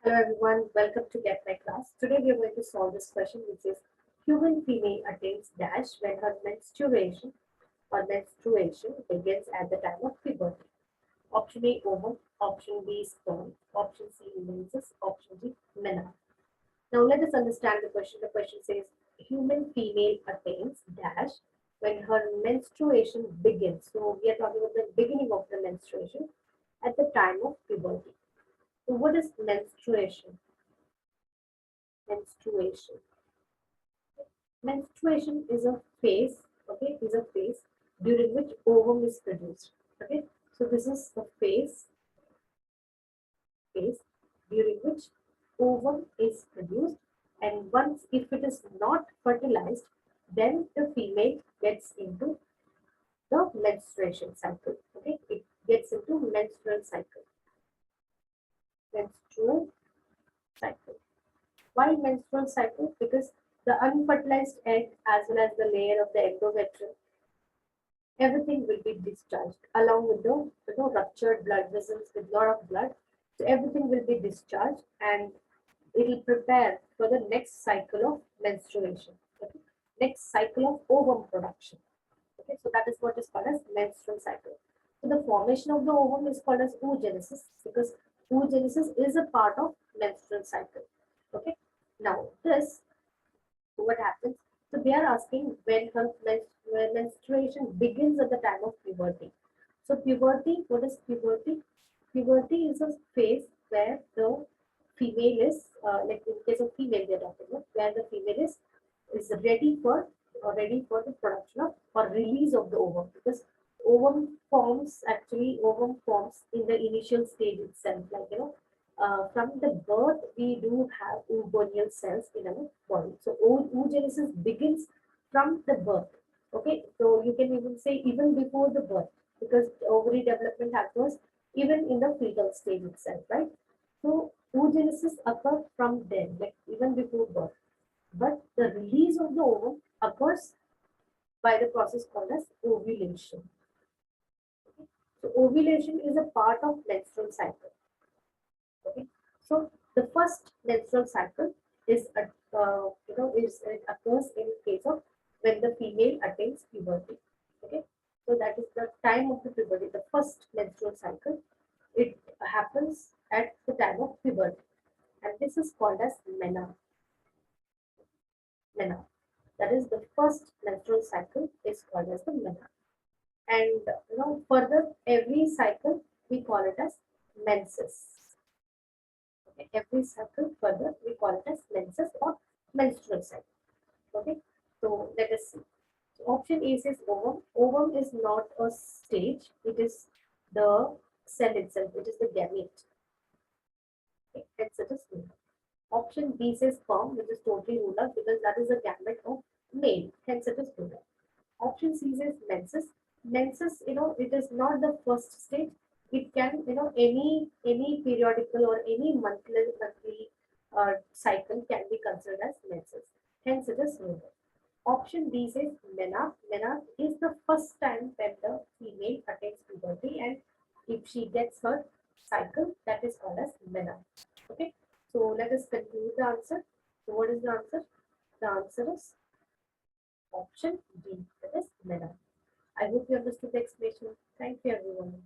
Hello everyone, welcome to Get My Class. Today we are going to solve this question which is human female attains dash when her menstruation begins at the time of puberty. Option A ovum, option B sperm, option C menses, option D menarche. Now let us understand the question. The question says human female attains dash when her menstruation begins. So we are talking about the beginning of the menstruation at the time of puberty. So what is menstruation? Menstruation. Menstruation is a phase, okay, is a phase during which ovum is produced. Okay, so this is the phase during which ovum is produced, and once if it is not fertilized, then the female gets into the menstruation cycle. Okay, it gets into menstrual cycle. Menstrual cycle. Why menstrual cycle? Because the unfertilized egg as well as the layer of the endometrium, everything will be discharged along with the ruptured blood vessels with lot of blood. So everything will be discharged and it will prepare for the next cycle of menstruation. Okay? Next cycle of ovum production. Okay, so that is what is called as menstrual cycle. So the formation of the ovum is called as oogenesis because oogenesis is a part of menstrual cycle. Okay. Now this, what happens? So they are asking when when menstruation begins at the time of puberty. So puberty, what is puberty? Puberty is a phase where the female is, like in case of female we are talking about, where the female is ready for the production of or release of the ovum, because ovum forms in the initial stage itself, like from the birth we do have oogoneal cells in our body. So oogenesis begins from the birth. Okay, so you can even say even before the birth, because ovary development happens even in the fetal stage itself, right? So oogenesis occurs from then, like even before birth. But the release of the ovum occurs by the process called as ovulation. Okay? So ovulation is a part of menstrual cycle. Okay, so the first menstrual cycle is it occurs in case of when the female attains puberty. Okay, so that is the time of the puberty. The first menstrual cycle, it happens at the time of puberty, and this is called as menarche. Menarche. That is the first menstrual cycle is called as the menarche. And further every cycle we call it as menses. Okay, every cycle further we call it as menses or menstrual cycle. Okay, so let us see. So option A says ovum. Ovum is not a stage, it is the cell itself, it is the gamete. Okay, hence it is lunar. Option B says sperm, which is totally lunar because that is a gamete of male, hence it is lunar. Option C says menses. Menses, it is not the first stage. It can, any periodical or any monthly cycle can be considered as menses. Hence, it is lunar. Option D says menarche. Menarche is the first time when the female attains puberty, and if she gets her cycle, that is called as menarche. Okay. So let us conclude the answer. So what is the answer? The answer is option D. That is menarche. I hope you understood the explanation. Thank you, everyone.